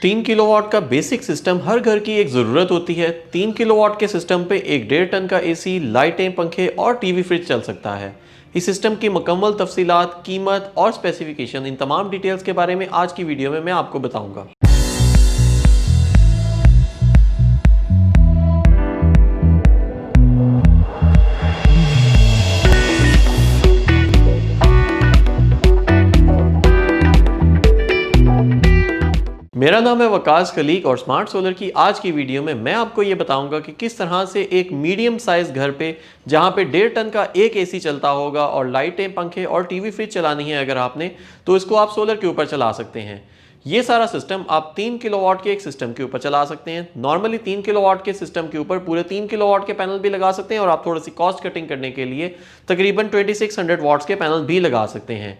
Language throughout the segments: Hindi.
3 किलोवाट का बेसिक सिस्टम हर घर की एक ज़रूरत होती है। 3 किलोवाट के सिस्टम पे एक 1.5 टन का एसी, लाइटें, पंखे और टीवी फ्रिज चल सकता है। इस सिस्टम की मुकम्मल तफसीलात, कीमत और स्पेसिफिकेशन, इन तमाम डिटेल्स के बारे में आज की वीडियो में मैं आपको बताऊंगा। मेरा नाम है वकास खलीक और स्मार्ट सोलर की आज की वीडियो में मैं आपको ये बताऊंगा कि किस तरह से एक मीडियम साइज घर पे, जहां पे 1.5 टन का एक एसी चलता होगा और लाइटें, पंखे और टीवी फ्रिज चलानी है अगर आपने, तो इसको आप सोलर के ऊपर चला सकते हैं। ये सारा सिस्टम आप 3 किलोवाट के एक सिस्टम के ऊपर चला सकते हैं। नॉर्मली 3 किलोवाट के सिस्टम के ऊपर पूरे 3 किलोवाट के पैनल भी लगा सकते हैं और आप थोड़ी सी कॉस्ट कटिंग करने के लिए तकरीबन 2600 वाट्स के पैनल भी लगा सकते हैं।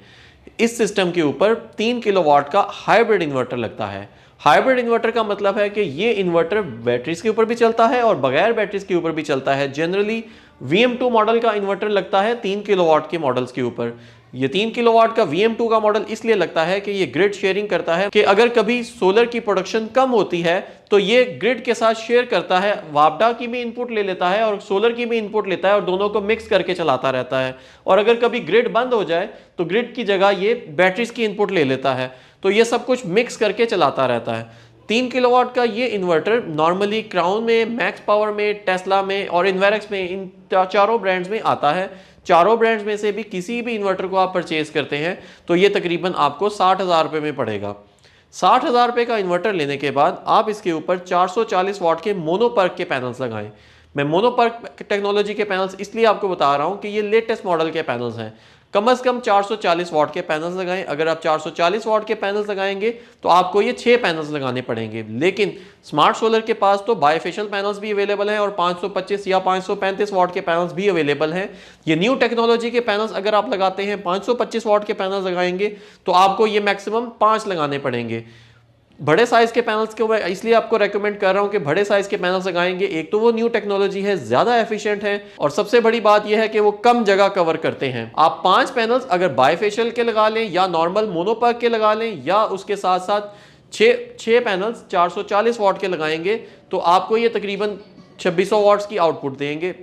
इस सिस्टम के ऊपर 3 किलोवाट का हाइब्रिड इन्वर्टर लगता है। हाइब्रिड इन्वर्टर का मतलब है कि ये इन्वर्टर बैटरीज के ऊपर भी चलता है और बगैर बैटरीज के ऊपर भी चलता है। जनरली VM2 मॉडल का इन्वर्टर लगता है 3 किलोवाट के मॉडल्स के ऊपर। ये 3 किलोवाट का VM2 का मॉडल इसलिए लगता है कि ये ग्रिड शेयरिंग करता है कि अगर कभी सोलर की प्रोडक्शन कम होती है तो ये ग्रिड के साथ शेयर करता है, वापडा की भी इनपुट ले लेता है और सोलर की भी इनपुट लेता है और दोनों को मिक्स करके चलाता रहता है। और अगर कभी ग्रिड बंद हो जाए तो ग्रिड की जगह ये बैटरीज की इनपुट ले लेता है, तो ये सब कुछ मिक्स करके चलाता रहता है। 3 किलोवाट का ये इन्वर्टर नॉर्मली क्राउन में, मैक्स पावर में, टेस्ला में और इन्वेरेक्स में, इन चारों ब्रांड्स में आता है। चारों ब्रांड्स में से भी किसी भी इन्वर्टर को आप परचेज करते हैं तो ये तकरीबन आपको 60,000 रुपये में पड़ेगा। 60,000 रुपये का इन्वर्टर लेने के बाद आप इसके ऊपर 440 वाट के मोनोपर्क के पैनल्स लगाएं। मैं मोनोपर्क टेक्नोलॉजी के पैनल्स इसलिए आपको बता रहा हूं कि ये लेटेस्ट मॉडल के पैनल्स हैं। कम से कम 440 वाट के पैनल्स लगाएं। अगर आप 440 वाट के पैनल्स लगाएंगे तो आपको ये 6 पैनल्स लगाने पड़ेंगे, लेकिन स्मार्ट सोलर के पास तो बायफेशियल पैनल्स भी अवेलेबल हैं और 525 या 535 वाट के पैनल्स भी अवेलेबल हैं। ये न्यू टेक्नोलॉजी के पैनल्स अगर आप लगाते हैं, 525 वाट के पैनल्स लगाएंगे तो आपको ये मैक्सिमम 5 लगाने पड़ेंगे। बड़े साइज के पैनल्स को मैं इसलिए आपको रेकमेंड कर रहा हूं कि बड़े साइज के पैनल्स लगाएंगे। एक तो वो न्यू टेक्नोलॉजी है, ज्यादा एफिशिएंट है और सबसे बड़ी बात यह है कि वो कम जगह कवर करते हैं। आप 5 पैनल्स अगर बायफेशियल के लगा लें या नॉर्मल मोनोपर्क के लगा लें या उसके साथ साथ 6 पैनल्स 440 वाट के लगाएंगे तो आपको ये तकरीबन 2600 वाट्स की आउटपुट देंगे।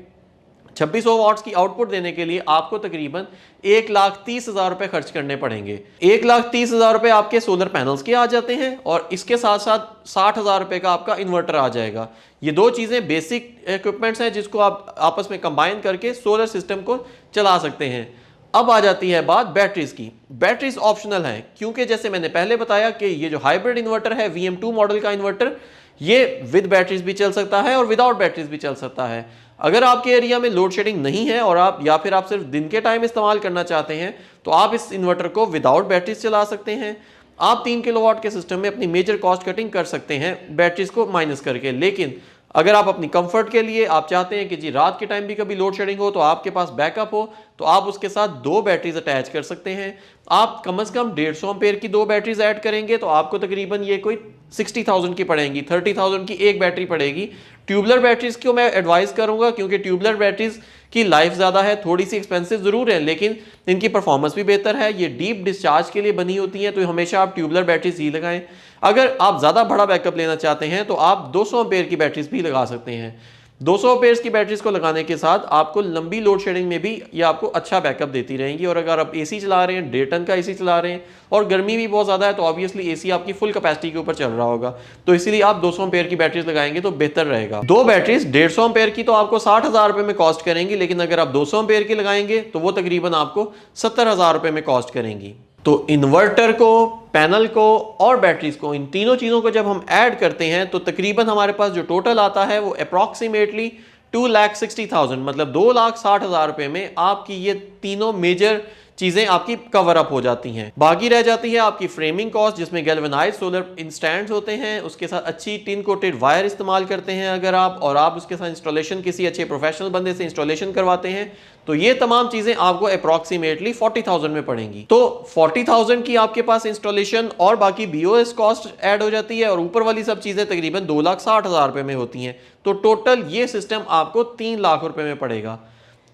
2600 वाट्स की आउटपुट देने के लिए आपको तकरीबन 1,30,000 रुपए खर्च करने पड़ेंगे। 1,30,000 रुपए आपके सोलर पैनल्स के आ जाते हैं और इसके साथ साथ 60,000 रुपए का आपका इन्वर्टर आ जाएगा। ये दो चीजें बेसिक इक्विपमेंट्स हैं जिसको आप आपस में कंबाइन करके सोलर सिस्टम को चला सकते हैं। अब आ जाती है बात बैटरीज की। बैटरीज ऑप्शनल है क्योंकि जैसे मैंने पहले बताया कि ये जो हाइब्रिड इन्वर्टर है, VM2 मॉडल का इन्वर्टर, ये विद बैटरीज भी चल सकता है और विदाउट बैटरीज भी चल सकता है। अगर आपके एरिया में लोड शेडिंग नहीं है और आप या फिर आप सिर्फ दिन के टाइम इस्तेमाल करना चाहते हैं तो आप इस इन्वर्टर को विदाउट बैटरीज चला सकते हैं। आप 3 किलोवाट के सिस्टम में अपनी मेजर कॉस्ट कटिंग कर सकते हैं बैटरीज को माइनस करके। लेकिन अगर आप अपनी कंफर्ट के लिए आप चाहते हैं कि जी रात के टाइम भी कभी लोड शेडिंग हो तो आपके पास बैकअप हो, तो आप उसके साथ 2 बैटरीज अटैच कर सकते हैं। आप कम से कम 150 एम्पेयर की 2 बैटरीज ऐड करेंगे तो आपको तकरीबन ये कोई 60,000 की पड़ेंगी, 30,000 की एक बैटरी पड़ेगी। ट्यूबलर बैटरीज को मैं एडवाइस करूंगा क्योंकि ट्यूबलर बैटरीज की लाइफ ज़्यादा है, थोड़ी सी एक्सपेंसिव ज़रूर है लेकिन इनकी परफॉर्मेंस भी बेहतर है। ये डीप डिस्चार्ज के लिए बनी होती हैं तो हमेशा आप ट्यूबलर बैटरीज ही लगाएं। अगर आप ज़्यादा बड़ा बैकअप लेना चाहते हैं तो आप 200 एम्पेयर की बैटरीज भी लगा सकते हैं। 200 एम्पेयर की बैटरीज को लगाने के साथ आपको लंबी लोड शेडिंग में भी ये आपको अच्छा बैकअप देती रहेंगी। और अगर आप एसी चला रहे हैं, 1.5 टन का एसी चला रहे हैं और गर्मी भी बहुत ज़्यादा है तो ऑब्वियसली एसी आपकी फुल कैपेसिटी के ऊपर चल रहा होगा, तो इसीलिए आप 200 एम्पेयर की बैटरीज लगाएंगे तो बेहतर रहेगा। 2 बैटरीज 150 एम्पेयर की तो आपको 60,000 रुपये में कॉस्ट करेंगी, लेकिन अगर आप 200 एम्पेयर की लगाएंगे तो वो तकरीबन आपको 70,000 रुपये में कॉस्ट करेंगी। तो इन्वर्टर को, पैनल को और बैटरीज को, इन तीनों चीज़ों को जब हम ऐड करते हैं तो तकरीबन हमारे पास जो टोटल आता है वो अप्रॉक्सीमेटली 2,60,000 मतलब 2,60,000 रुपये में आपकी ये तीनों मेजर चीजें आपकी कवर अप हो जाती हैं। बाकी रह जाती है आपकी फ्रेमिंग कॉस्ट जिसमें गैल्वेनाइज्ड सोलर इंस्टैंड्स होते हैं, उसके साथ अच्छी टिन कोटेड वायर इस्तेमाल करते हैं अगर आप, और आप उसके साथ इंस्टॉलेशन किसी अच्छे प्रोफेशनल बंदे से इंस्टॉलेशन करवाते हैं तो ये तमाम चीजें आपको अप्रॉक्सीमेटली 40,000 में पड़ेंगी। तो 40,000 की आपके पास इंस्टॉलेशन और बाकी BOS कॉस्ट ऐड हो जाती है और ऊपर वाली सब चीजें तकरीबन 2,60,000 रुपये में होती हैं। तो टोटल ये सिस्टम आपको 3 लाख रुपए में पड़ेगा।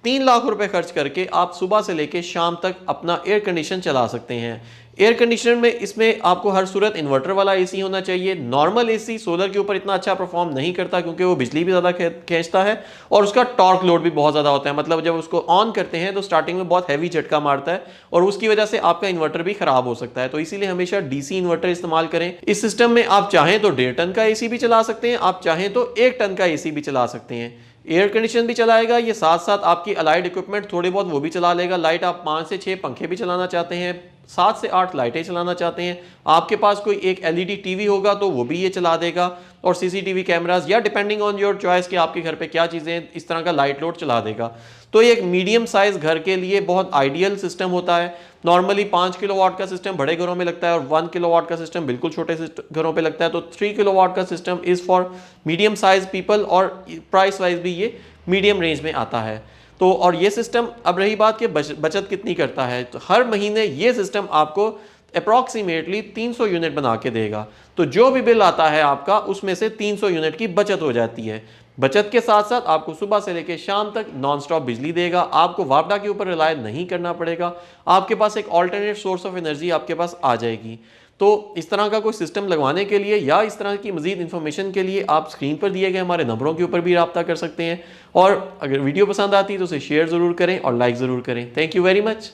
3 लाख रुपए खर्च करके आप सुबह से लेकर शाम तक अपना एयर कंडीशन चला सकते हैं। एयर कंडीशनर में इसमें आपको हर सूरत इन्वर्टर वाला एसी होना चाहिए। नॉर्मल एसी सोलर के ऊपर इतना अच्छा परफॉर्म नहीं करता क्योंकि वो बिजली भी ज़्यादा खींचता है और उसका टॉर्क लोड भी बहुत ज़्यादा होता है। मतलब जब उसको ऑन करते हैं तो स्टार्टिंग में बहुत हैवी झटका मारता है और उसकी वजह से आपका इन्वर्टर भी खराब हो सकता है। तो इसीलिए हमेशा डीसी इन्वर्टर इस्तेमाल करें। इस सिस्टम में आप चाहें तो 1.5 टन का एसी भी चला सकते हैं, आप चाहें तो 1 टन का एसी भी चला सकते हैं। एयर कंडीशन भी चलाएगा ये, साथ साथ आपकी अलाइड इक्विपमेंट थोड़े बहुत वो भी चला लेगा। लाइट आप 5 से 6 पंखे भी चलाना चाहते हैं, 7 से 8 लाइटें चलाना चाहते हैं, आपके पास कोई एक एलईडी टीवी होगा तो वो भी ये चला देगा, और सीसीटीवी कैमरास या डिपेंडिंग ऑन योर चॉइस कि आपके घर पे क्या चीज़ें इस तरह का लाइट लोड चला देगा। तो ये एक मीडियम साइज घर के लिए बहुत आइडियल सिस्टम होता है। नॉर्मली 5 किलोवाट का सिस्टम बड़े घरों में लगता है और 1 किलोवाट का सिस्टम बिल्कुल छोटे घरों पे लगता है। तो 3 किलोवाट का system is for medium size people और प्राइस वाइज भी ये मीडियम रेंज में आता है। तो और ये सिस्टम, अब रही बात कि बचत कितनी करता है, तो हर महीने ये सिस्टम आपको अप्रॉक्सीमेटली 300 यूनिट बना के देगा। तो जो भी बिल आता है आपका उसमें से 300 यूनिट की बचत हो जाती है। बचत के साथ साथ आपको सुबह से लेकर शाम तक नॉन स्टॉप बिजली देगा, आपको वापडा के ऊपर रिलाय नहीं करना पड़ेगा, आपके पास एक ऑल्टरनेट सोर्स ऑफ एनर्जी आपके पास आ जाएगी। तो इस तरह का कोई सिस्टम लगवाने के लिए या इस तरह की मजीद इन्फॉर्मेशन के लिए आप स्क्रीन पर दिए गए हमारे नंबरों के ऊपर भी रब्ता कर सकते हैं। और अगर वीडियो पसंद आती है तो उसे शेयर ज़रूर करें और लाइक ज़रूर करें। Thank you very much.